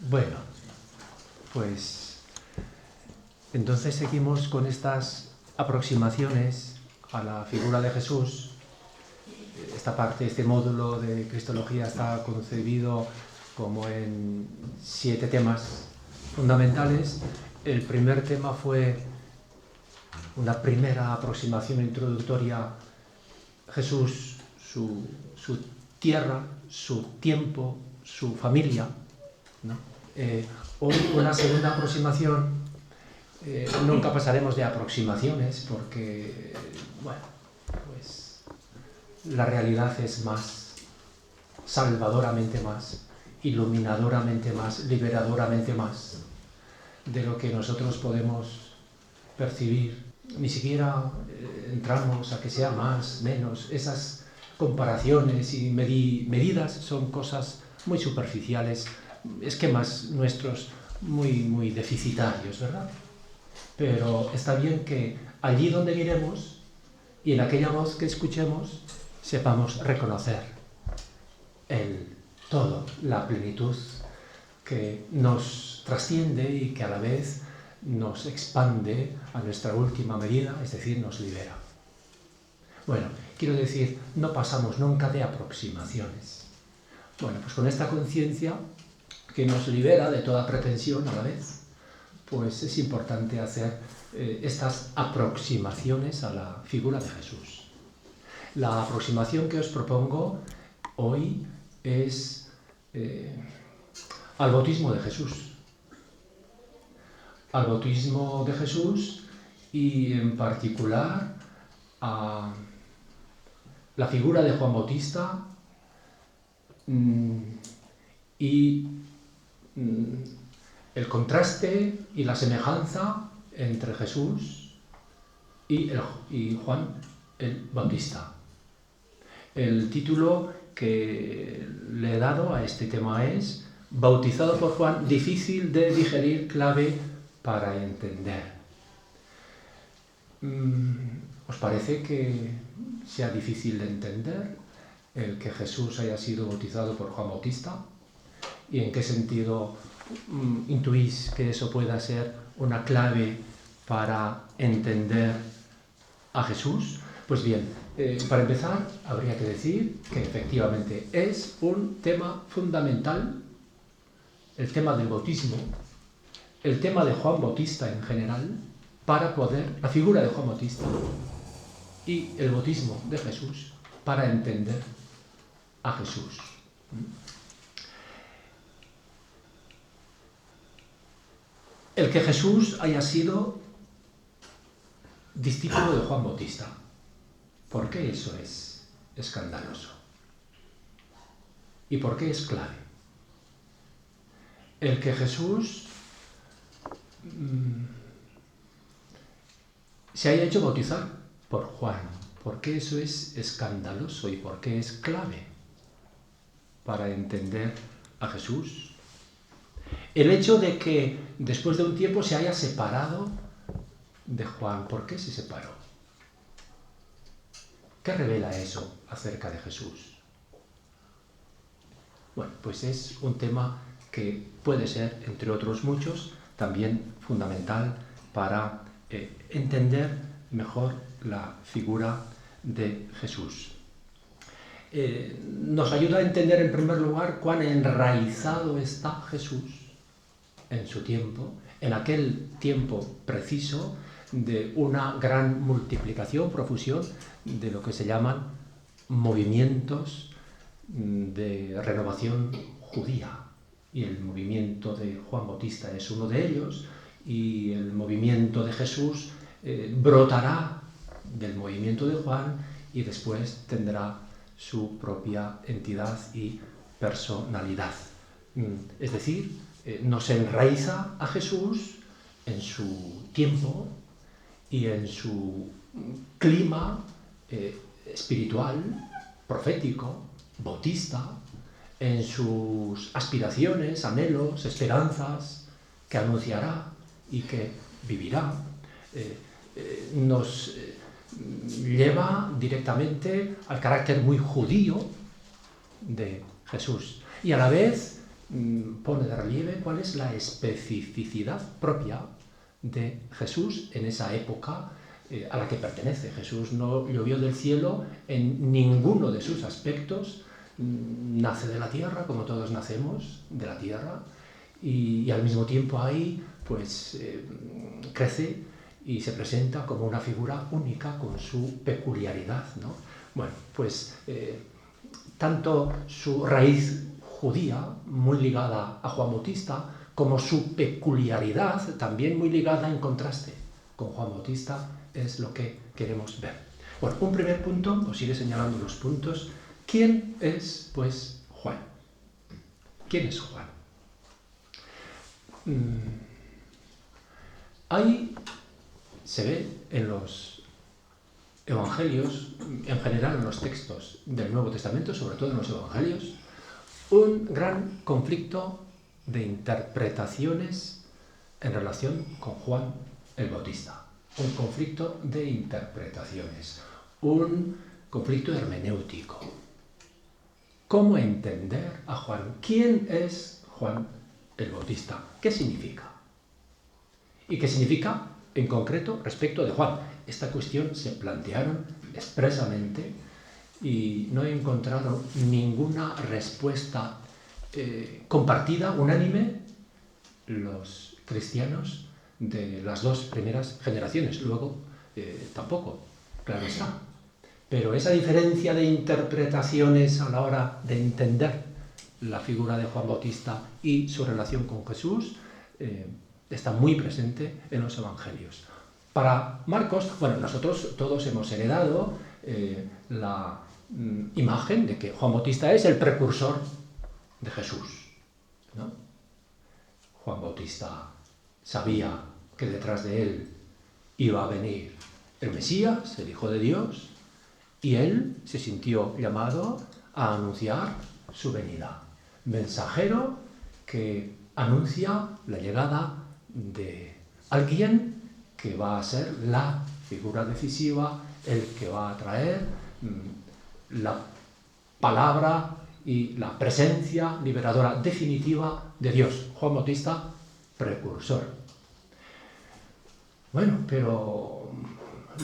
Bueno, pues entonces seguimos con estas aproximaciones a la figura de Jesús. Esta parte, este módulo de Cristología está concebido como en 7 temas fundamentales. El primer tema fue una primera aproximación introductoria: Jesús, su tierra, su tiempo, su familia, ¿no? Hoy una segunda aproximación. Nunca pasaremos de aproximaciones porque, bueno, pues la realidad es más, salvadoramente más, iluminadoramente más, liberadoramente más de lo que nosotros podemos percibir. Ni siquiera entramos a que sea más, menos. Esas comparaciones y medidas son cosas muy superficiales, esquemas nuestros muy deficitarios, ¿verdad? Pero está bien que allí donde miremos y en aquella voz que escuchemos sepamos reconocer el todo, la plenitud que nos trasciende y que a la vez nos expande a nuestra última medida, es decir, nos libera. Bueno, quiero decir, no pasamos nunca de aproximaciones. Bueno, pues con esta conciencia que nos libera de toda pretensión a la vez, pues es importante hacer estas aproximaciones a la figura de Jesús. La aproximación que os propongo hoy es al bautismo de Jesús. Al bautismo de Jesús y en particular a la figura de Juan Bautista y el contraste y la semejanza entre Jesús y Juan el Bautista. El título que le he dado a este tema es Bautizado por Juan, difícil de digerir, clave para entender. ¿Os parece que sea difícil de entender el que Jesús haya sido bautizado por Juan Bautista? ¿Y en qué sentido intuís que eso pueda ser una clave para entender a Jesús? Pues bien, para empezar, habría que decir que efectivamente es un tema fundamental, el tema del bautismo, el tema de Juan Bautista en general, para poder, la figura de Juan Bautista y el bautismo de Jesús, para entender a Jesús. El que Jesús haya sido discípulo de Juan Bautista, ¿por qué eso es escandaloso? ¿Y por qué es clave? El que Jesús se haya hecho bautizar por Juan, ¿por qué eso es escandaloso y por qué es clave para entender a Jesús? El hecho de que después de un tiempo se haya separado de Juan, ¿por qué se separó? ¿Qué revela eso acerca de Jesús? Bueno, pues es un tema que puede ser, entre otros muchos, también fundamental para entender mejor la figura de Jesús. Nos ayuda a entender en primer lugar cuán enraizado está Jesús en su tiempo, en aquel tiempo preciso de una gran multiplicación, profusión de lo que se llaman movimientos de renovación judía. Y el movimiento de Juan Bautista es uno de ellos, y el movimiento de Jesús brotará del movimiento de Juan y después tendrá su propia entidad y personalidad. Es decir, nos enraiza a Jesús en su tiempo y en su clima espiritual, profético, bautista, en sus aspiraciones, anhelos, esperanzas, que anunciará y que vivirá. Nos lleva directamente al carácter muy judío de Jesús y a la vez pone de relieve cuál es la especificidad propia de Jesús en esa época a la que pertenece. Jesús no llovió del cielo en ninguno de sus aspectos, nace de la tierra, como todos nacemos de la tierra, y al mismo tiempo ahí pues crece y se presenta como una figura única con su peculiaridad, ¿no? Bueno, pues tanto su raíz judía, muy ligada a Juan Bautista, como su peculiaridad, también muy ligada en contraste con Juan Bautista, es lo que queremos ver. Bueno, un primer punto, os iré señalando los puntos. ¿Quién es, pues, Juan? ¿Quién es Juan? Ahí se ve en los evangelios, en general en los textos del Nuevo Testamento, sobre todo en los evangelios, un gran conflicto de interpretaciones en relación con Juan el Bautista. Un conflicto de interpretaciones, un conflicto hermenéutico. ¿Cómo entender a Juan? ¿Quién es Juan el Bautista? ¿Qué significa? ¿Y qué significa en concreto respecto de Juan? Esta cuestión se plantearon expresamente y no he encontrado ninguna respuesta compartida, unánime, los cristianos de las dos primeras generaciones. Luego tampoco, claro está. Pero esa diferencia de interpretaciones a la hora de entender la figura de Juan Bautista y su relación con Jesús está muy presente en los evangelios. Para Marcos, bueno, nosotros todos hemos heredado la imagen de que Juan Bautista es el precursor de Jesús, ¿no? Juan Bautista sabía que detrás de él iba a venir el Mesías, el Hijo de Dios, y él se sintió llamado a anunciar su venida. Mensajero que anuncia la llegada de alguien que va a ser la figura decisiva, el que va a traer la palabra y la presencia liberadora definitiva de Dios. Juan Bautista, precursor. Bueno, pero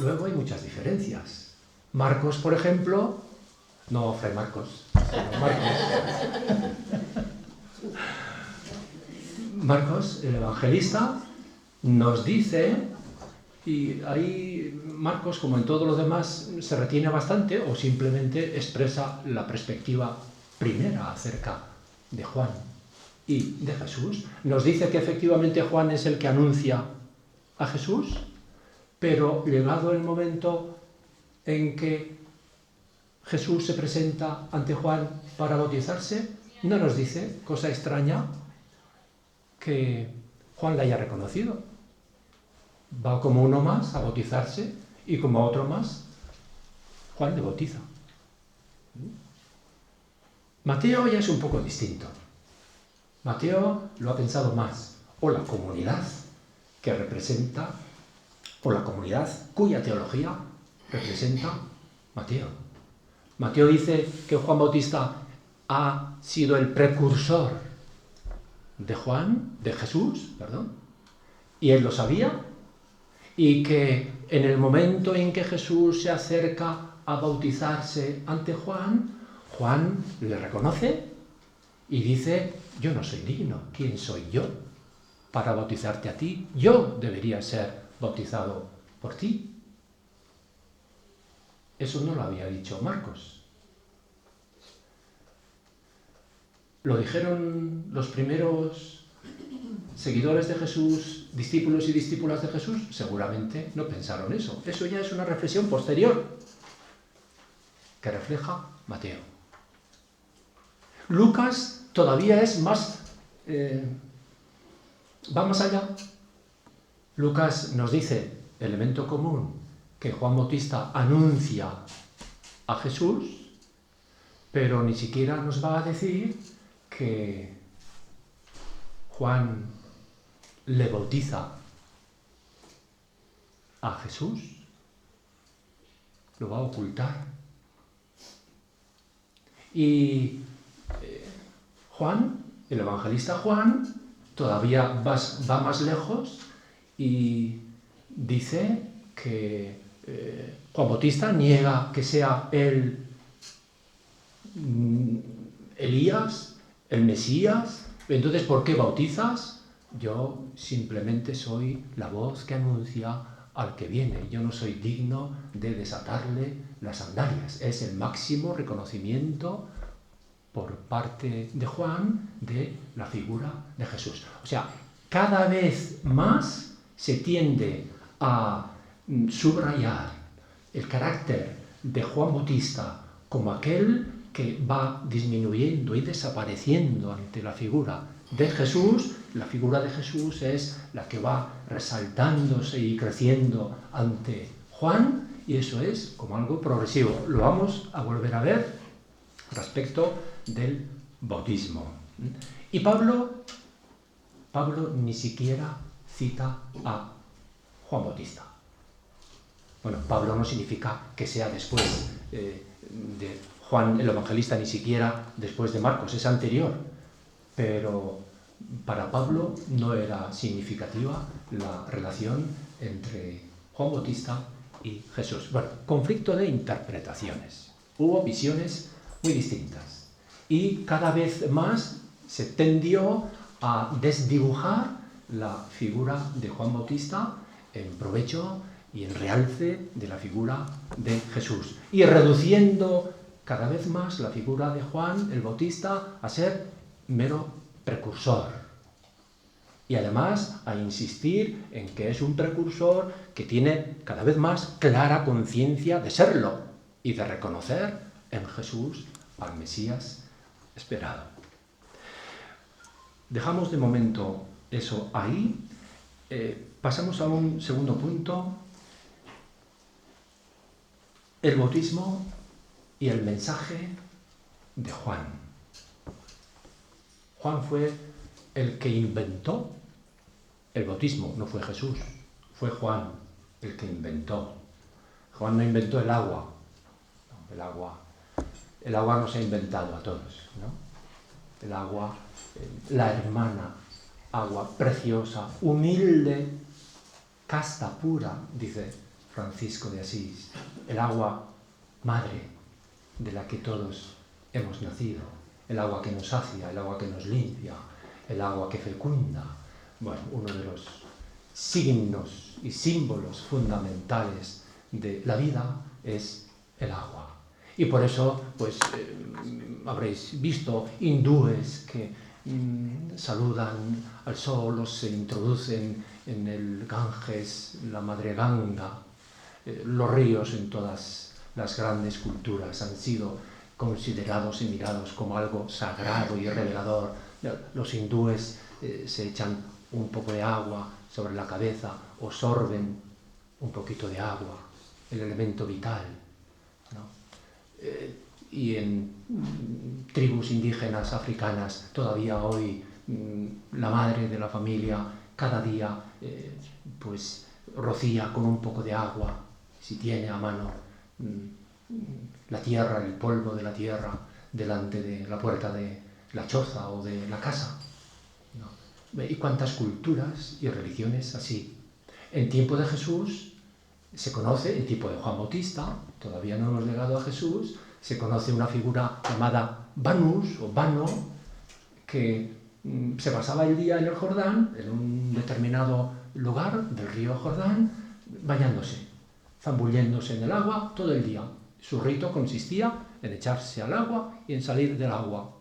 luego hay muchas diferencias. Marcos, por ejemplo, no Fray Marcos, sino Marcos. Marcos, el evangelista, nos dice, y ahí Marcos, como en todo lo demás, se retiene bastante o simplemente expresa la perspectiva primera acerca de Juan y de Jesús. Nos dice que efectivamente Juan es el que anuncia a Jesús, pero llegado el momento en que Jesús se presenta ante Juan para bautizarse, no nos dice, cosa extraña, que Juan la haya reconocido. Va como uno más a bautizarse y como otro más, Juan le bautiza. Mateo ya es un poco distinto. Mateo lo ha pensado más, o la comunidad que representa, o la comunidad cuya teología representa Mateo. Mateo dice que Juan Bautista ha sido el precursor de Jesús, y él lo sabía, y que en el momento en que Jesús se acerca a bautizarse ante Juan, Juan le reconoce y dice: yo no soy digno, ¿quién soy yo para bautizarte a ti? Yo debería ser bautizado por ti. Eso no lo había dicho Marcos. ¿Lo dijeron los primeros seguidores de Jesús, discípulos y discípulas de Jesús? Seguramente no pensaron eso. Eso ya es una reflexión posterior que refleja Mateo. Lucas todavía es más... va más allá. Lucas nos dice, elemento común, que Juan Bautista anuncia a Jesús, pero ni siquiera nos va a decir que Juan le bautiza a Jesús. Lo va a ocultar. Y Juan, el evangelista Juan todavía va más lejos y dice que Juan Bautista niega que sea él Elías, el Mesías. Entonces, ¿por qué bautizas? Yo simplemente soy la voz que anuncia al que viene. Yo no soy digno de desatarle las sandalias. Es el máximo reconocimiento por parte de Juan de la figura de Jesús. O sea, cada vez más se tiende a subrayar el carácter de Juan Bautista como aquel que va disminuyendo y desapareciendo ante la figura de Jesús. La figura de Jesús es la que va resaltándose y creciendo ante Juan, y eso es como algo progresivo. Lo vamos a volver a ver respecto del bautismo. Y Pablo ni siquiera cita a Juan Bautista. Bueno, Pablo no significa que sea después de Juan el Evangelista, ni siquiera después de Marcos, es anterior. Pero para Pablo no era significativa la relación entre Juan Bautista y Jesús. Bueno, conflicto de interpretaciones. Hubo visiones muy distintas. Y cada vez más se tendió a desdibujar la figura de Juan Bautista en provecho y en realce de la figura de Jesús. Y reduciendo cada vez más la figura de Juan el Bautista a ser mero precursor. Y además a insistir en que es un precursor que tiene cada vez más clara conciencia de serlo y de reconocer en Jesús al Mesías esperado. Dejamos de momento eso ahí. Pasamos a un segundo punto: el bautismo y el mensaje de Juan. Juan fue el que inventó el bautismo, no fue Jesús, fue Juan el que inventó. Juan no inventó el agua. No, el agua no se ha inventado a todos, ¿no? El agua, la hermana, agua preciosa, humilde, casta, pura, dice Francisco de Asís. El agua madre de la que todos hemos nacido. El agua que nos sacia, el agua que nos limpia, el agua que fecunda. Bueno, uno de los signos y símbolos fundamentales de la vida es el agua. Y por eso, pues, habréis visto hindúes que saludan al sol o se introducen en el Ganges, la madre Ganga. Los ríos en todas las grandes culturas han sido considerados y mirados como algo sagrado y revelador. Los hindúes se echan un poco de agua sobre la cabeza o sorben un poquito de agua, el elemento vital, ¿no? Y en tribus indígenas africanas todavía hoy la madre de la familia cada día pues rocía con un poco de agua, si tiene a mano, la tierra, el polvo de la tierra delante de la puerta de la choza o de la casa, ¿no? Y cuántas culturas y religiones así. En tiempo de Jesús se conoce, en tiempo de Juan Bautista, todavía no hemos llegado a Jesús, se conoce una figura llamada Banus o Bano, que se pasaba el día en el Jordán, en un determinado lugar del río Jordán, bañándose, zambulléndose en el agua todo el día. Su rito consistía en echarse al agua y en salir del agua.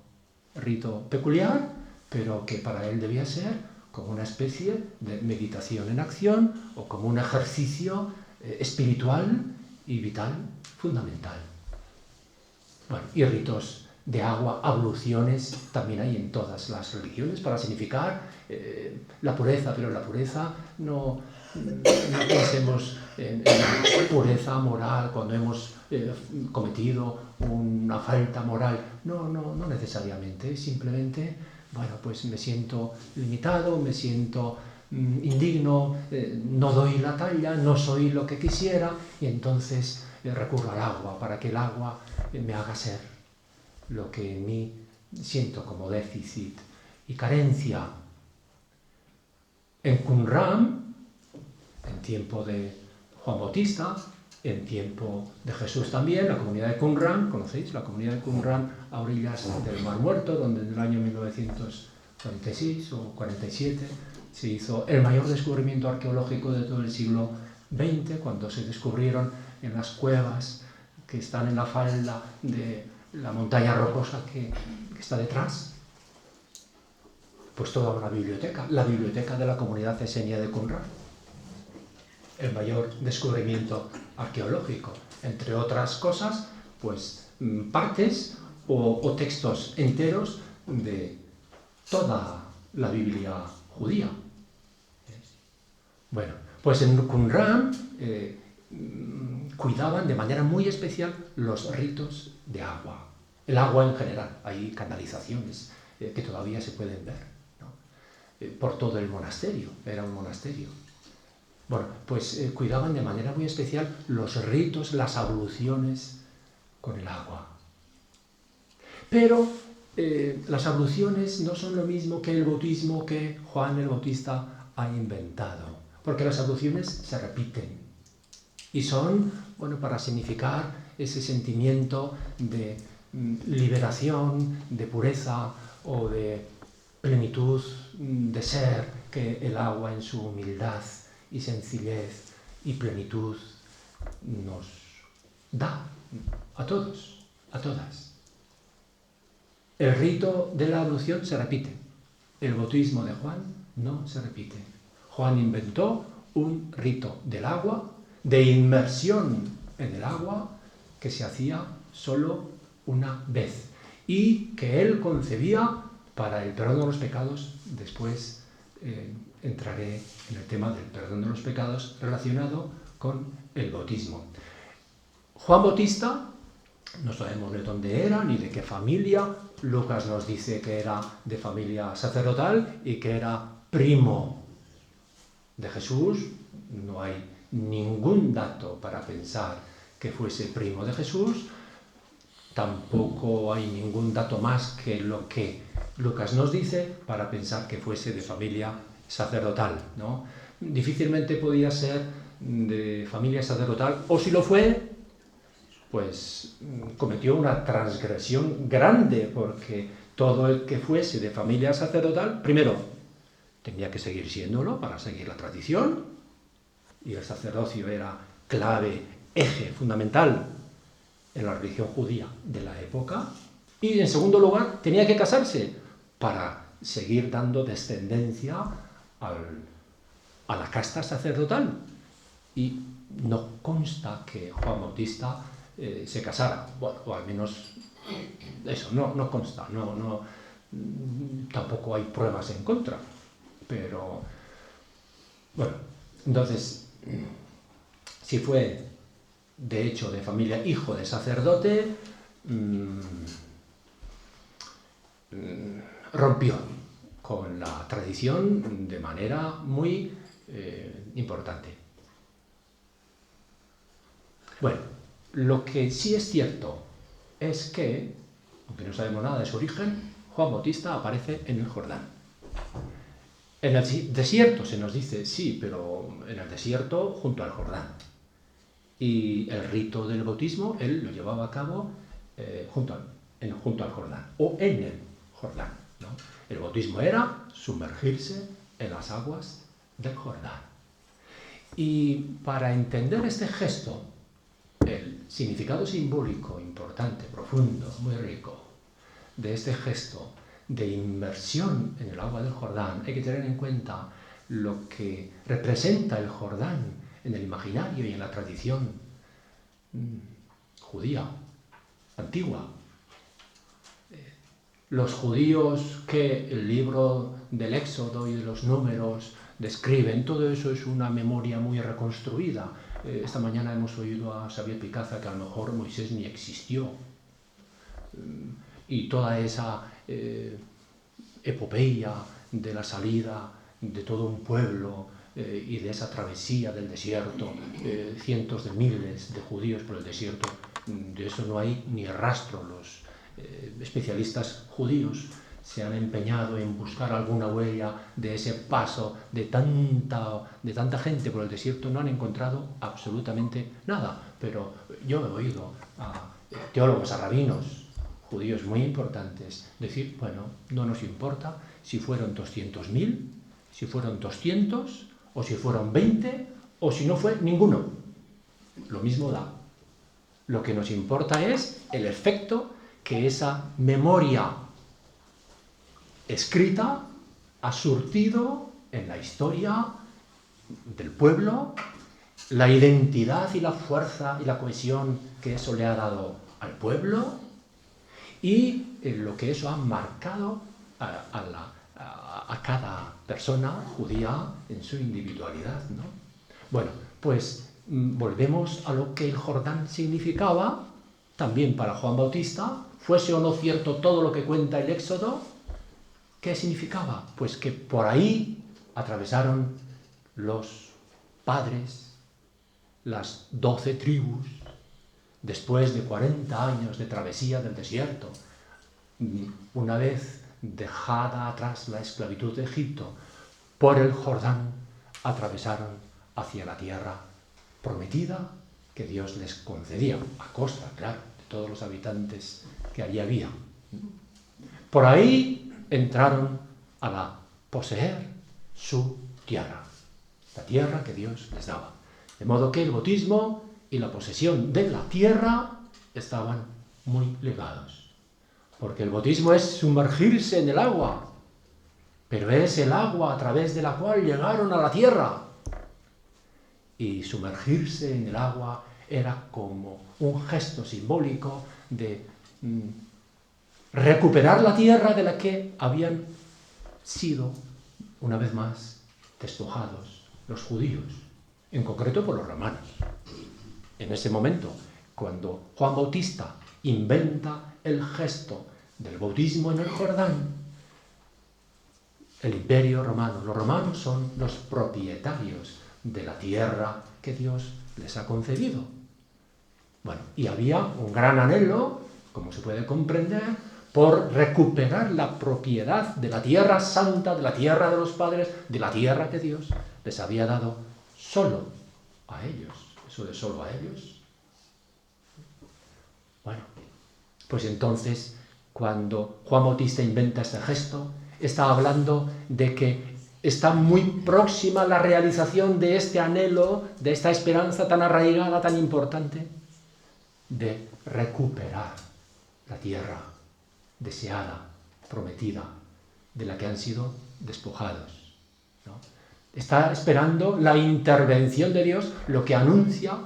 Rito peculiar, pero que para él debía ser como una especie de meditación en acción o como un ejercicio espiritual y vital fundamental. Bueno, y ritos de agua, abluciones, también hay en todas las religiones para significar la pureza, pero la pureza no pensemos en pureza moral cuando hemos cometido una falta moral. No necesariamente, simplemente, bueno, pues me siento limitado, me siento indigno, no doy la talla, no soy lo que quisiera, y entonces recurro al agua para que el agua me haga ser lo que en mí siento como déficit y carencia. En Qumran, en tiempo de Juan Bautista, en tiempo de Jesús también, la comunidad de Qumran, ¿conocéis? La comunidad de Qumran a orillas del Mar Muerto, donde en el año 1946 o 47 se hizo el mayor descubrimiento arqueológico de todo el siglo XX, cuando se descubrieron en las cuevas que están en la falda de la montaña rocosa que está detrás, pues toda una biblioteca, la biblioteca de la comunidad esenia de Qumran. El mayor descubrimiento arqueológico, entre otras cosas, pues partes o textos enteros de toda la Biblia judía. Bueno, pues en Qumran cuidaban de manera muy especial los ritos de agua, el agua en general. Hay canalizaciones que todavía se pueden ver, ¿no? Por todo el monasterio, era un monasterio. Bueno, pues cuidaban de manera muy especial los ritos, las abluciones con el agua. Pero las abluciones no son lo mismo que el bautismo que Juan el Bautista ha inventado, porque las abluciones se repiten y son, bueno, para significar ese sentimiento de liberación, de pureza o de plenitud de ser que el agua en su humildad y sencillez y plenitud nos da a todos, a todas. El rito de la ablución se repite, el bautismo de Juan no se repite. Juan inventó un rito del agua, de inmersión en el agua, que se hacía solo una vez y que él concebía para el perdón de los pecados. Después entraré en el tema del perdón de los pecados relacionado con el bautismo. Juan Bautista, no sabemos de dónde era ni de qué familia. Lucas nos dice que era de familia sacerdotal y que era primo de Jesús. No hay ningún dato para pensar que fuese primo de Jesús. Tampoco hay ningún dato más que lo que Lucas nos dice para pensar que fuese de familia sacerdotal, ¿no? Difícilmente podía ser de familia sacerdotal, o si lo fue, pues cometió una transgresión grande, porque todo el que fuese de familia sacerdotal, primero, tenía que seguir siéndolo para seguir la tradición, y el sacerdocio era clave, eje fundamental en la religión judía de la época, y en segundo lugar, tenía que casarse para seguir dando descendencia a la casta sacerdotal. Y no consta que Juan Bautista se casara, bueno, o al menos eso, no consta, tampoco hay pruebas en contra, pero bueno, entonces, si fue de hecho de familia hijo de sacerdote, rompió con la tradición de manera muy importante. Bueno, lo que sí es cierto es que, aunque no sabemos nada de su origen, Juan Bautista aparece en el Jordán. En el desierto se nos dice, sí, pero en el desierto junto al Jordán. Y el rito del bautismo, él lo llevaba a cabo junto al Jordán, o en el Jordán, ¿no? El bautismo era sumergirse en las aguas del Jordán. Y para entender este gesto, el significado simbólico importante, profundo, muy rico, de este gesto de inmersión en el agua del Jordán, hay que tener en cuenta lo que representa el Jordán en el imaginario y en la tradición judía, antigua. Los judíos que el libro del Éxodo y de los Números describen, todo eso es una memoria muy reconstruida. Esta mañana hemos oído a Xavier Picaza que a lo mejor Moisés ni existió. Y toda esa epopeya de la salida de todo un pueblo y de esa travesía del desierto, cientos de miles de judíos por el desierto, de eso no hay ni rastro. Los especialistas judíos se han empeñado en buscar alguna huella de ese paso de tanta gente por el desierto, no han encontrado absolutamente nada. Pero yo he oído a teólogos, a rabinos judíos muy importantes decir, bueno, no nos importa si fueron 200.000, si fueron 200, o si fueron 20, o si no fue ninguno. Lo mismo da. Lo que nos importa es el efecto que esa memoria escrita ha surtido en la historia del pueblo, la identidad y la fuerza y la cohesión que eso le ha dado al pueblo y lo que eso ha marcado a cada persona judía en su individualidad, ¿no? Bueno, pues volvemos a lo que el Jordán significaba también para Juan Bautista, fuese o no cierto todo lo que cuenta el Éxodo. ¿Qué significaba? Pues que por ahí atravesaron los padres, las 12 tribus, después de 40 años de travesía del desierto. Una vez dejada atrás la esclavitud de Egipto, por el Jordán atravesaron hacia la tierra prometida que Dios les concedía, a costa, claro, de todos los habitantes que allí había. Por ahí entraron a poseer su tierra, la tierra que Dios les daba. De modo que el bautismo y la posesión de la tierra estaban muy ligados. Porque el bautismo es sumergirse en el agua, pero es el agua a través de la cual llegaron a la tierra. Y sumergirse en el agua era como un gesto simbólico de recuperar la tierra de la que habían sido, una vez más, despojados los judíos, en concreto por los romanos. En ese momento, cuando Juan Bautista inventa el gesto del bautismo en el Jordán, el imperio romano, los romanos son los propietarios de la tierra que Dios les ha concedido. Bueno, y había un gran anhelo, como se puede comprender, por recuperar la propiedad de la tierra santa, de la tierra de los padres, de la tierra que Dios les había dado solo a ellos. Eso de solo a ellos. Bueno, pues entonces, cuando Juan Bautista inventa este gesto, está hablando de que está muy próxima la realización de este anhelo, de esta esperanza tan arraigada, tan importante, de recuperar la tierra deseada, prometida, de la que han sido despojados, ¿no? Está esperando la intervención de Dios, lo que anuncia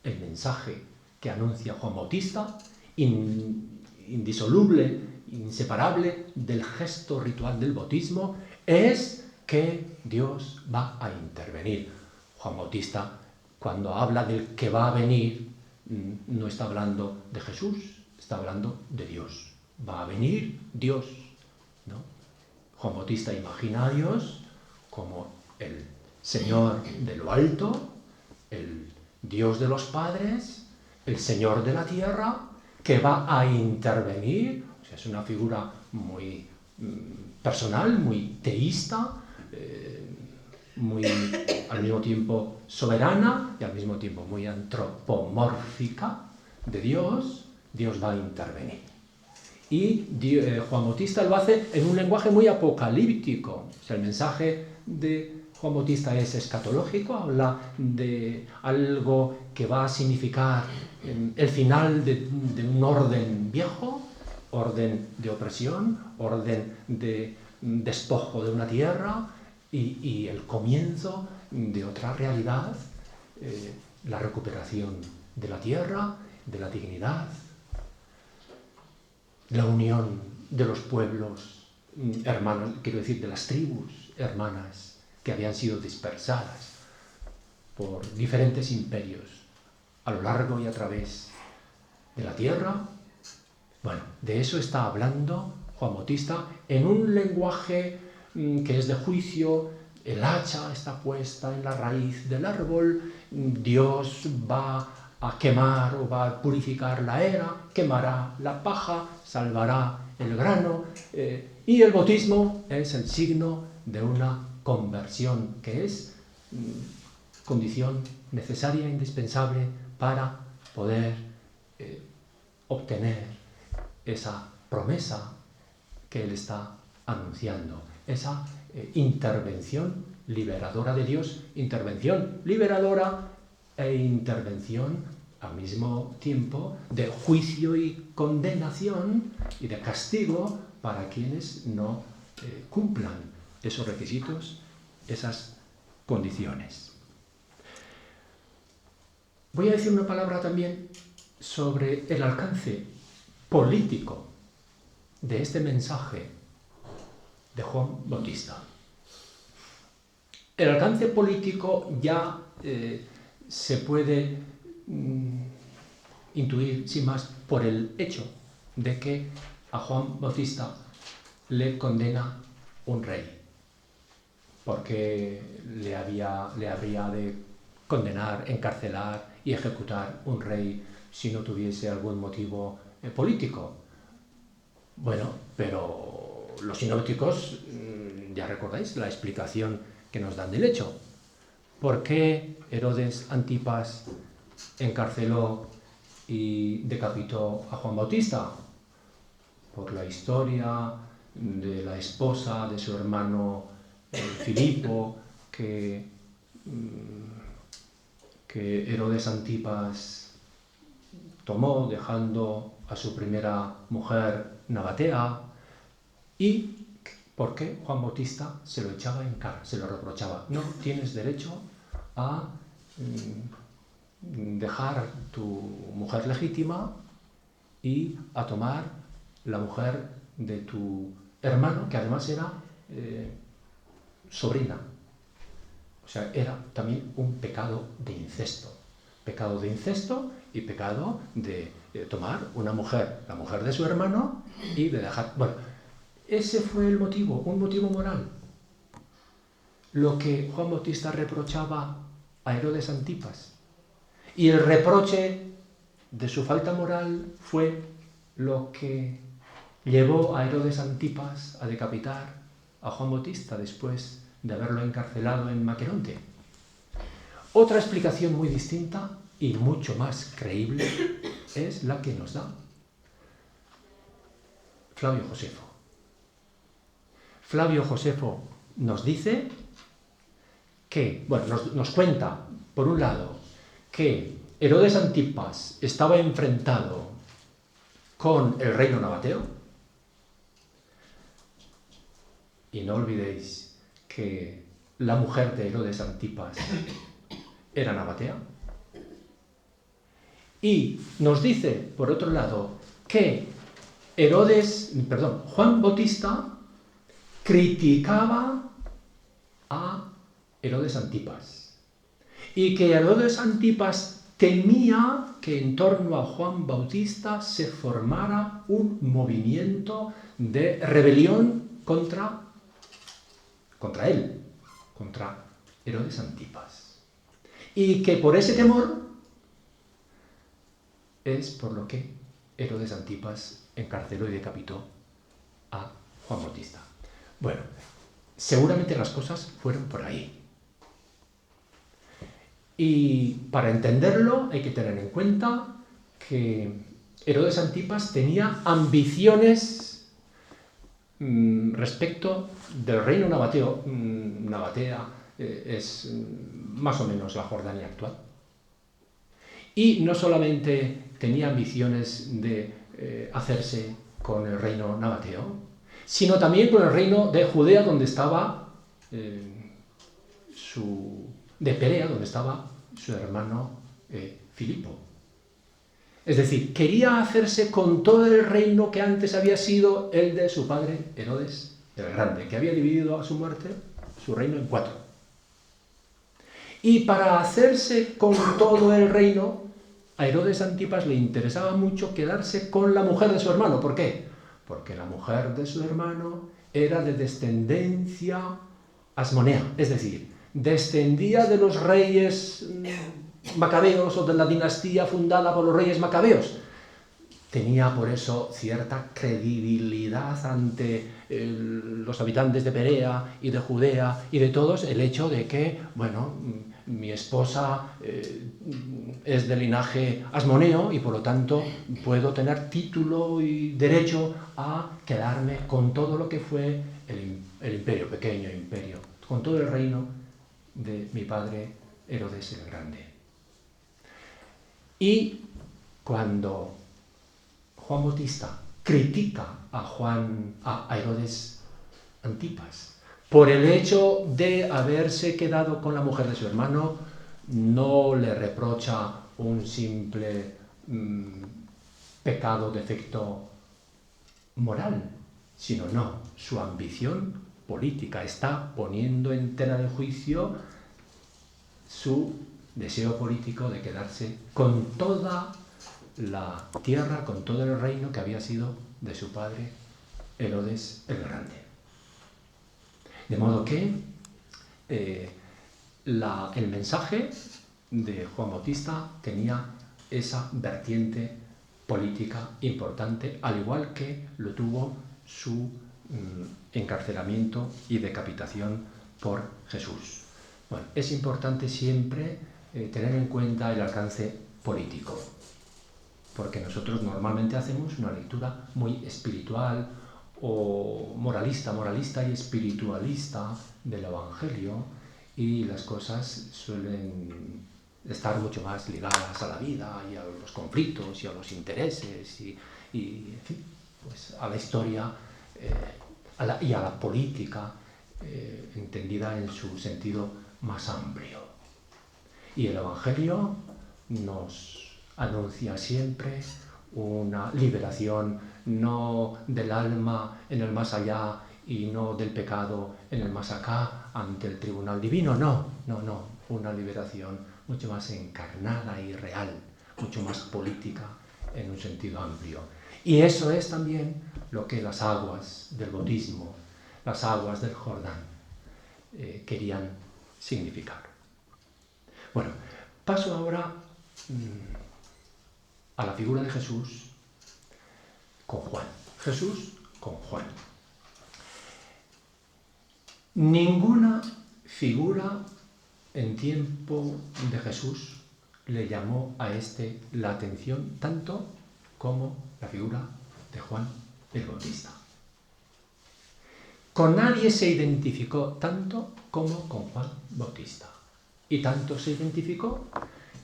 el mensaje que anuncia Juan Bautista, indisoluble, inseparable del gesto ritual del bautismo, es que Dios va a intervenir. Juan Bautista, cuando habla del que va a venir, no está hablando de Jesús, está hablando de Dios. Va a venir Dios, ¿no? Juan Bautista imagina a Dios como el Señor de lo alto, el Dios de los padres, el Señor de la tierra, que va a intervenir. O sea, es una figura muy personal, muy teísta, muy al mismo tiempo soberana y al mismo tiempo muy antropomórfica de Dios. Dios va a intervenir. Y Juan Bautista lo hace en un lenguaje muy apocalíptico. O sea, el mensaje de Juan Bautista es escatológico, habla de algo que va a significar el final de un orden viejo, orden de opresión, orden de despojo de una tierra y el comienzo de otra realidad, la recuperación de la tierra, de la dignidad, la unión de los pueblos hermanos, quiero decir, de las tribus hermanas que habían sido dispersadas por diferentes imperios a lo largo y a través de la tierra. Bueno, de eso está hablando Juan Bautista en un lenguaje que es de juicio. El hacha está puesta en la raíz del árbol, Dios va a quemar o va a purificar la era, quemará la paja, salvará el grano, y el bautismo es el signo de una conversión, que es condición necesaria e indispensable para poder obtener esa promesa que Él está anunciando, esa intervención liberadora de Dios, intervención liberadora e intervención al mismo tiempo de juicio y condenación y de castigo para quienes no cumplan esos requisitos, esas condiciones. Voy a decir una palabra también sobre el alcance político de este mensaje de Juan Bautista. El alcance político ya se puede intuir sin más por el hecho de que a Juan Bautista le condena un rey, porque le habría de condenar, encarcelar y ejecutar un rey si no tuviese algún motivo político. Bueno, pero los sinópticos, ya recordáis la explicación que nos dan del hecho. ¿Por qué Herodes Antipas encarceló y decapitó a Juan Bautista? Por la historia de la esposa de su hermano Filipo, que Herodes Antipas tomó dejando a su primera mujer Nabatea, y porque Juan Bautista se lo echaba en cara, se lo reprochaba. No tienes derecho a dejar tu mujer legítima y a tomar la mujer de tu hermano, que además era sobrina. O sea, era también un pecado de incesto. Pecado de incesto y pecado de tomar una mujer, la mujer de su hermano, y de dejar... Bueno, ese fue el motivo, un motivo moral. Lo que Juan Bautista reprochaba a Herodes Antipas. Y el reproche de su falta moral fue lo que llevó a Herodes Antipas a decapitar a Juan Bautista después de haberlo encarcelado en Maqueronte. Otra explicación muy distinta y mucho más creíble es la que nos da Flavio Josefo. Flavio Josefo nos dice que, bueno, nos cuenta, por un lado, que Herodes Antipas estaba enfrentado con el reino nabateo, y no olvidéis que la mujer de Herodes Antipas era nabatea, y nos dice, por otro lado, que Juan Bautista criticaba a Herodes Antipas, y que Herodes Antipas temía que en torno a Juan Bautista se formara un movimiento de rebelión contra él, contra Herodes Antipas. Y que por ese temor es por lo que Herodes Antipas encarceló y decapitó a Juan Bautista. Bueno, seguramente las cosas fueron por ahí. Y para entenderlo hay que tener en cuenta que Herodes Antipas tenía ambiciones respecto del reino nabateo. Nabatea es más o menos la Jordania actual. Y no solamente tenía ambiciones de hacerse con el reino nabateo, sino también con el reino de Judea, donde estaba de Perea, donde estaba su hermano Filipo. Es decir, quería hacerse con todo el reino que antes había sido el de su padre Herodes el Grande, que había dividido a su muerte su reino en 4. Y para hacerse con todo el reino, a Herodes Antipas le interesaba mucho quedarse con la mujer de su hermano. ¿Por qué? Porque la mujer de su hermano era de descendencia asmonea, es decir, descendía de los reyes macabeos o de la dinastía fundada por los reyes macabeos. tenía por eso cierta credibilidad ante los habitantes de Perea y de Judea y de todos, el hecho de que, bueno, mi esposa es de linaje asmoneo y por lo tanto puedo tener título y derecho a quedarme con todo lo que fue el imperio, pequeño imperio, con todo el reino de mi padre Herodes el Grande. Y cuando Juan Bautista critica a Herodes Antipas por el hecho de haberse quedado con la mujer de su hermano, no le reprocha un simple pecado, defecto moral, sino no, su ambición política. Está poniendo en tela de juicio su deseo político de quedarse con toda la tierra, con todo el reino que había sido de su padre Herodes el Grande. De modo que el mensaje de Juan Bautista tenía esa vertiente política importante, al igual que lo tuvo su encarcelamiento y decapitación por Jesús. Bueno, es importante siempre tener en cuenta el alcance político, porque nosotros normalmente hacemos una lectura muy espiritual o moralista y espiritualista del Evangelio, y las cosas suelen estar mucho más ligadas a la vida y a los conflictos y a los intereses y en fin, pues a la historia y a la política entendida en su sentido más amplio. Y el Evangelio nos anuncia siempre una liberación no del alma en el más allá y no del pecado en el más acá ante el tribunal divino, no, una liberación mucho más encarnada y real, mucho más política en un sentido amplio. Y eso es también lo que las aguas del bautismo, las aguas del Jordán, querían significar. Bueno, paso ahora a la figura de Jesús con Juan. Jesús con Juan. Ninguna figura en tiempo de Jesús le llamó a este la atención tanto como la figura de Juan el Bautista. Con nadie se identificó tanto como con Juan Bautista. Y tanto se identificó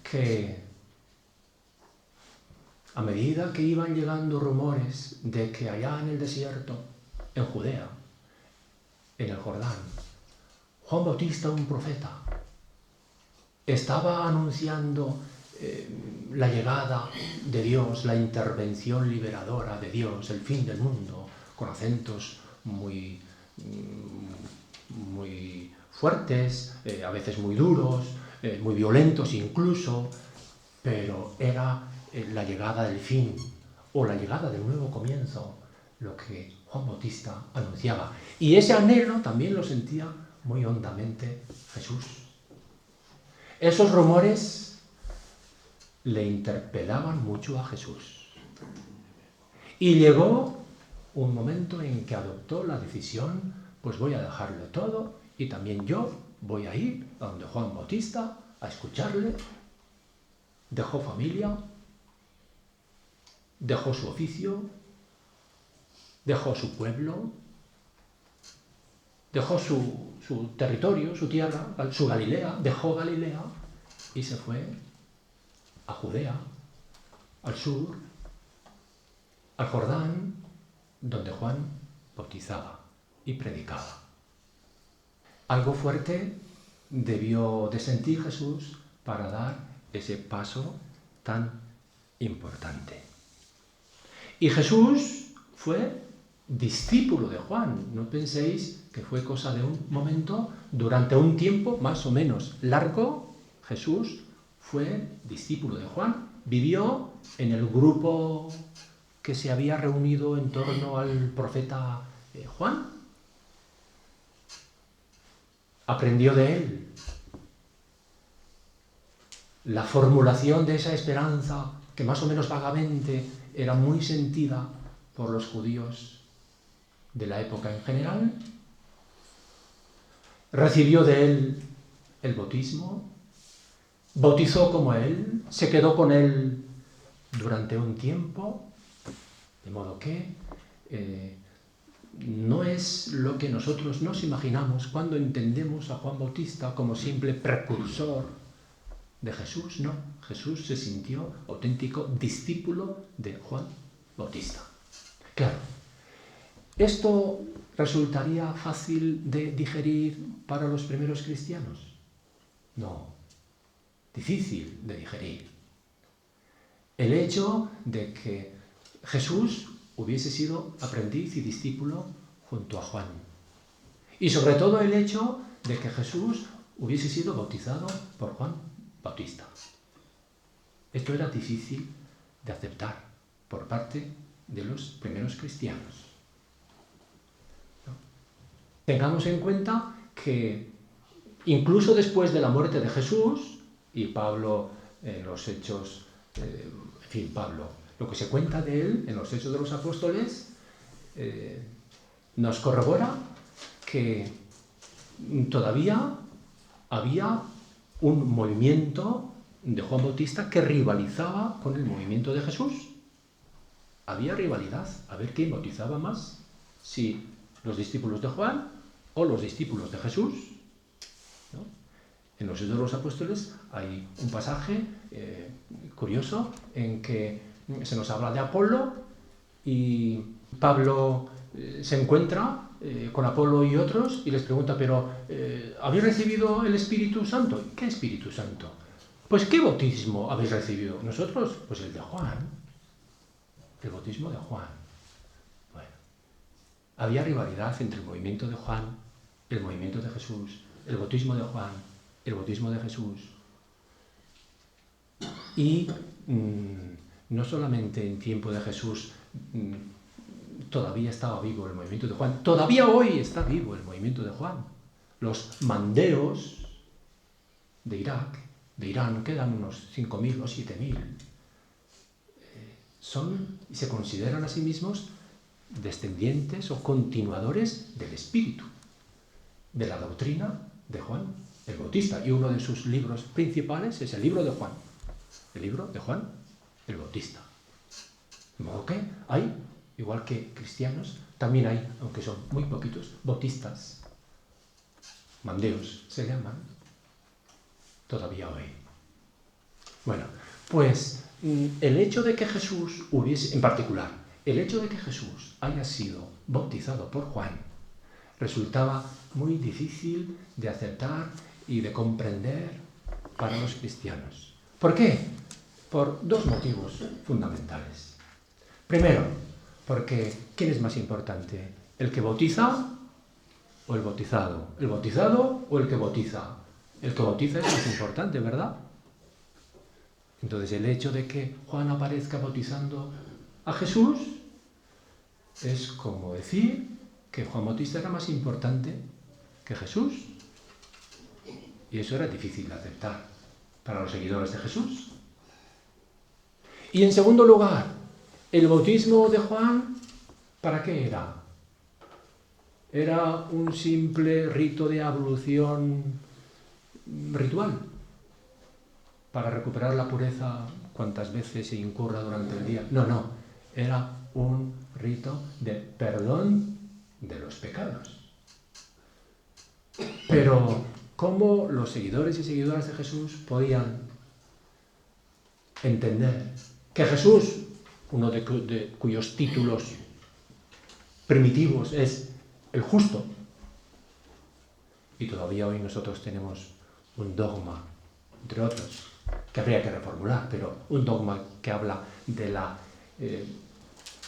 que a medida que iban llegando rumores de que allá en el desierto, en Judea, en el Jordán, Juan Bautista, un profeta, estaba anunciando la llegada de Dios, la intervención liberadora de Dios, el fin del mundo, con acentos muy fuertes, a veces muy duros, muy violentos incluso, pero era la llegada del fin o la llegada del nuevo comienzo lo que Juan Bautista anunciaba. Y ese anhelo también lo sentía muy hondamente Jesús. Esos rumores le interpelaban mucho a Jesús. Y llegó un momento en que adoptó la decisión, pues voy a dejarlo todo y también yo voy a ir a donde Juan Bautista a escucharle. Dejó familia, dejó su oficio, dejó su pueblo, dejó su territorio, su tierra, su Galilea, dejó Galilea y se fue a Judea, al sur, al Jordán, donde Juan bautizaba y predicaba. Algo fuerte debió de sentir Jesús para dar ese paso tan importante. Y Jesús fue discípulo de Juan. No penséis que fue cosa de un momento. Durante un tiempo más o menos largo, Jesús fue discípulo de Juan. Vivió en el grupo que se había reunido en torno al profeta Juan. Aprendió de él la formulación de esa esperanza que más o menos vagamente era muy sentida por los judíos de la época en general. Recibió de él el bautismo, bautizó como él, se quedó con él durante un tiempo, de modo que no es lo que nosotros nos imaginamos cuando entendemos a Juan Bautista como simple precursor de Jesús. No, Jesús se sintió auténtico discípulo de Juan Bautista. Claro, ¿esto resultaría fácil de digerir para los primeros cristianos? No, difícil de digerir. El hecho de que Jesús hubiese sido aprendiz y discípulo junto a Juan. Y sobre todo el hecho de que Jesús hubiese sido bautizado por Juan Bautista. Esto era difícil de aceptar por parte de los primeros cristianos. ¿No? Tengamos en cuenta que incluso después de la muerte de Jesús, y Pablo en los Hechos, Pablo, lo que se cuenta de él en los Hechos de los Apóstoles, nos corrobora que todavía había un movimiento de Juan Bautista que rivalizaba con el movimiento de Jesús. Había rivalidad, a ver quién bautizaba más, si los discípulos de Juan o los discípulos de Jesús, ¿no? En los Hechos de los Apóstoles hay un pasaje curioso en que se nos habla de Apolo y Pablo se encuentra con Apolo y otros y les pregunta, pero ¿habéis recibido el Espíritu Santo? ¿Qué Espíritu Santo? Pues ¿qué bautismo habéis recibido? Nosotros, pues el de Juan, el bautismo de Juan. Bueno, había rivalidad entre el movimiento de Juan, el movimiento de Jesús, el bautismo de Juan, el bautismo de Jesús. Y no solamente en tiempo de Jesús todavía estaba vivo el movimiento de Juan, todavía hoy está vivo el movimiento de Juan. Los mandeos de Irak, de Irán, quedan unos 5.000 o 7.000. Son y se consideran a sí mismos descendientes o continuadores del espíritu, de la doctrina de Juan el Bautista. Y uno de sus libros principales es el libro de Juan. El libro de Juan el Bautista. De modo que hay, igual que cristianos, también hay, aunque son muy poquitos, bautistas. Mandeos se llaman todavía hoy. Bueno, pues el hecho de que Jesús hubiese, en particular, el hecho de que Jesús haya sido bautizado por Juan resultaba muy difícil de aceptar y de comprender para los cristianos. ¿Por qué? Por dos motivos fundamentales. Primero, porque ¿quién es más importante? ¿El que bautiza o el bautizado? ¿El bautizado o el que bautiza? El que bautiza es más importante, ¿verdad? Entonces el hecho de que Juan aparezca bautizando a Jesús es como decir que Juan Bautista era más importante que Jesús. Y eso era difícil de aceptar para los seguidores de Jesús. Y en segundo lugar, el bautismo de Juan, ¿para qué era? Era un simple rito de ablución ritual, para recuperar la pureza cuantas veces se incurra durante el día. No, era un rito de perdón de los pecados. Pero ¿cómo los seguidores y seguidoras de Jesús podían entender que Jesús, uno de cuyos títulos primitivos es el justo, y todavía hoy nosotros tenemos un dogma, entre otros, que habría que reformular, pero un dogma que habla de la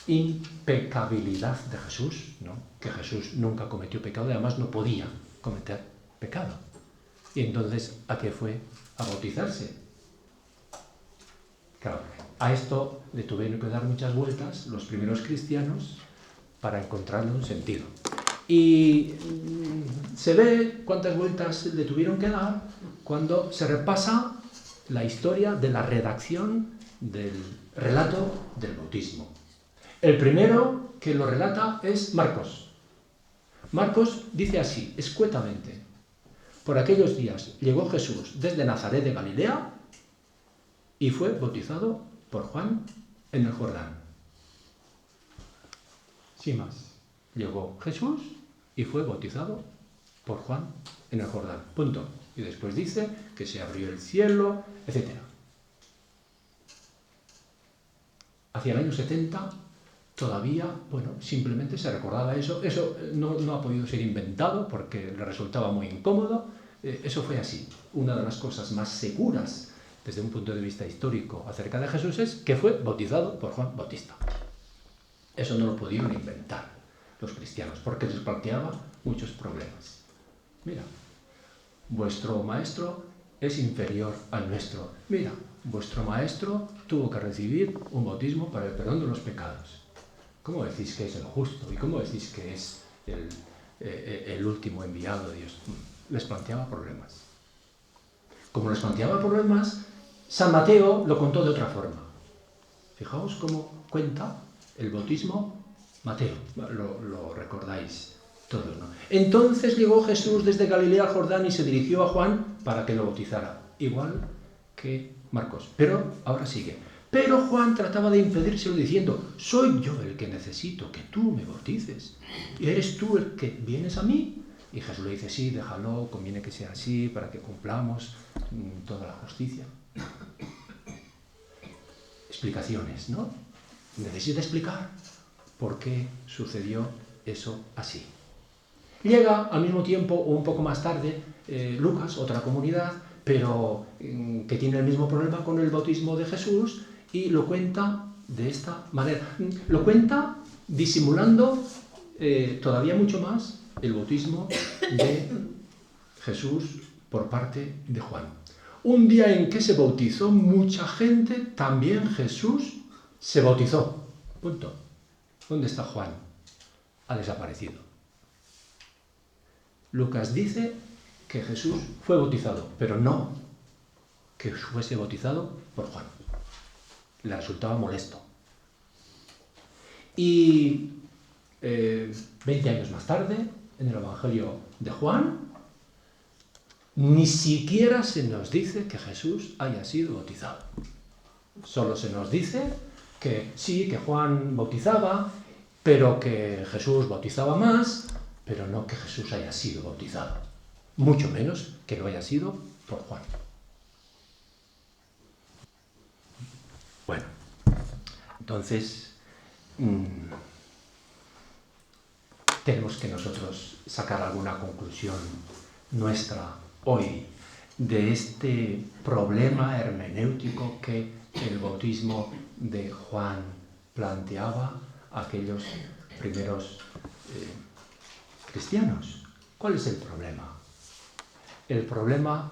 impecabilidad de Jesús, ¿no? Que Jesús nunca cometió pecado y además no podía cometer pecado. Y entonces, ¿a qué fue? A bautizarse. Claro, a esto le tuvieron que dar muchas vueltas los primeros cristianos para encontrarle un sentido. Y se ve cuántas vueltas le tuvieron que dar cuando se repasa la historia de la redacción del relato del bautismo. El primero que lo relata es Marcos. Marcos dice así, escuetamente: por aquellos días llegó Jesús desde Nazaret de Galilea y fue bautizado por Juan en el Jordán. Sin más, llegó Jesús y fue bautizado por Juan en el Jordán. Punto. Y después dice que se abrió el cielo, etc. Hacia el año 70 todavía, simplemente se recordaba eso. Eso no ha podido ser inventado porque le resultaba muy incómodo. Eso fue así. Una de las cosas más seguras desde un punto de vista histórico acerca de Jesús es que fue bautizado por Juan Bautista. Eso no lo pudieron inventar los cristianos porque les planteaba muchos problemas. Mira, vuestro maestro es inferior al nuestro. Mira, vuestro maestro tuvo que recibir un bautismo para el perdón de los pecados. ¿Cómo decís que es el justo? ¿Y cómo decís que es el último enviado de Dios? Les planteaba problemas. Como les planteaba problemas, San Mateo lo contó de otra forma. Fijaos cómo cuenta el bautismo Mateo. Lo recordáis todos, ¿no? Entonces llegó Jesús desde Galilea al Jordán y se dirigió a Juan para que lo bautizara. Igual que Marcos. Pero ahora sigue. Pero Juan trataba de impedírselo diciendo: soy yo el que necesito que tú me bautices. ¿Y eres tú el que vienes a mí? Y Jesús le dice: sí, déjalo, conviene que sea así para que cumplamos toda la justicia. Explicaciones, ¿no? Necesita explicar por qué sucedió eso así. Llega al mismo tiempo o un poco más tarde Lucas, otra comunidad, pero que tiene el mismo problema con el bautismo de Jesús, y lo cuenta de esta manera. Lo cuenta disimulando todavía mucho más el bautismo de Jesús por parte de Juan. Un día en que se bautizó mucha gente, también Jesús se bautizó. Punto. ¿Dónde está Juan? Ha desaparecido. Lucas dice que Jesús fue bautizado, pero no que fuese bautizado por Juan. Le resultaba molesto. Y 20 años más tarde, en el Evangelio de Juan, ni siquiera se nos dice que Jesús haya sido bautizado. Solo se nos dice que sí, que Juan bautizaba, pero que Jesús bautizaba más, pero no que Jesús haya sido bautizado. Mucho menos que lo haya sido por Juan. Bueno, entonces tenemos que nosotros sacar alguna conclusión nuestra hoy de este problema hermenéutico que el bautismo de Juan planteaba a aquellos primeros cristianos. ¿Cuál es el problema? El problema,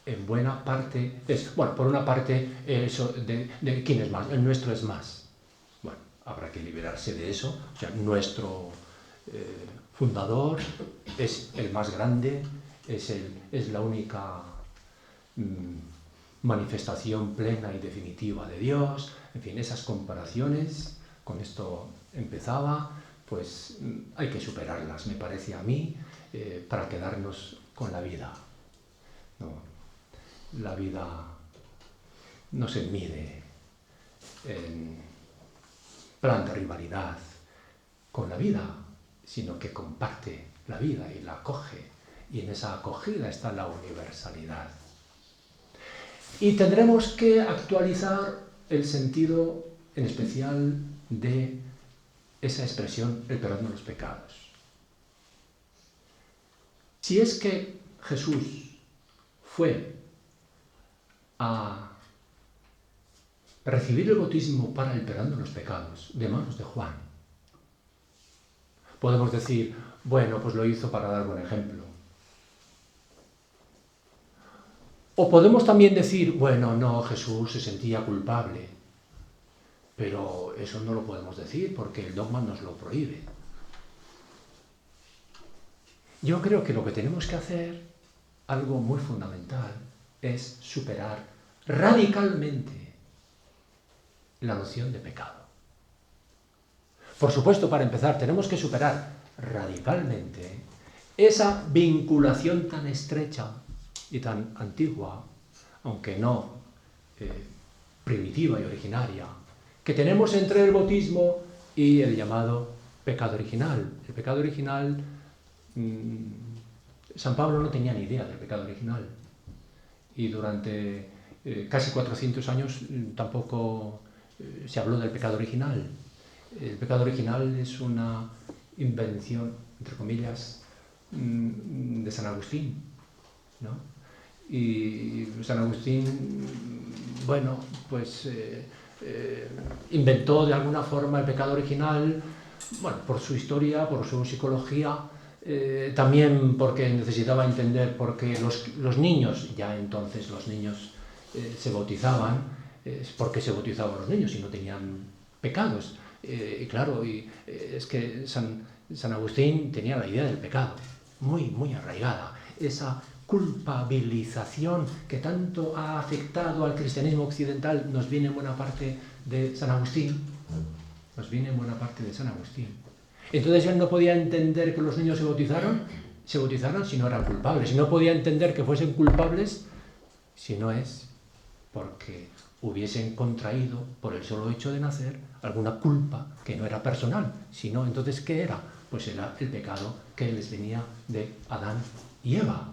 en buena parte, es, por una parte, eso de quién es más, el nuestro es más. Bueno, habrá que liberarse de eso. O sea, nuestro fundador es el más grande, es la única manifestación plena y definitiva de Dios. En fin, esas comparaciones, con esto empezaba, pues hay que superarlas, me parece a mí, para quedarnos con la vida. No, la vida no se mide en plan de rivalidad con la vida, sino que comparte la vida y la acoge, y en esa acogida está la universalidad. Y tendremos que actualizar el sentido, en especial, de esa expresión, el perdón de los pecados. Si es que Jesús fue a recibir el bautismo para el perdón de los pecados de manos de Juan, podemos decir, bueno, pues lo hizo para dar buen ejemplo. O podemos también decir, bueno, no, Jesús se sentía culpable, pero eso no lo podemos decir porque el dogma nos lo prohíbe. Yo creo que lo que tenemos que hacer, algo muy fundamental, es superar radicalmente la noción de pecado. Por supuesto, para empezar, tenemos que superar radicalmente esa vinculación tan estrecha y tan antigua, aunque no primitiva y originaria, que tenemos entre el bautismo y el llamado pecado original. El pecado original, San Pablo no tenía ni idea del pecado original, y durante casi 400 años tampoco se habló del pecado original. El pecado original es una invención, entre comillas, de San Agustín, ¿no? Y San Agustín, bueno, pues inventó de alguna forma el pecado original, bueno, por su historia, por su psicología, también porque necesitaba entender por qué los niños, ya entonces los niños se bautizaban, por qué se bautizaban los niños si no tenían pecados. Y claro, es que San Agustín tenía la idea del pecado muy arraigada, esa culpabilización que tanto ha afectado al cristianismo occidental nos viene en buena parte de San Agustín. Entonces él no podía entender que los niños se bautizaran si no eran culpables, y no podía entender que fuesen culpables si no es porque hubiesen contraído, por el solo hecho de nacer, alguna culpa que no era personal, sino entonces ¿qué era? Pues era el pecado que les venía de Adán y Eva.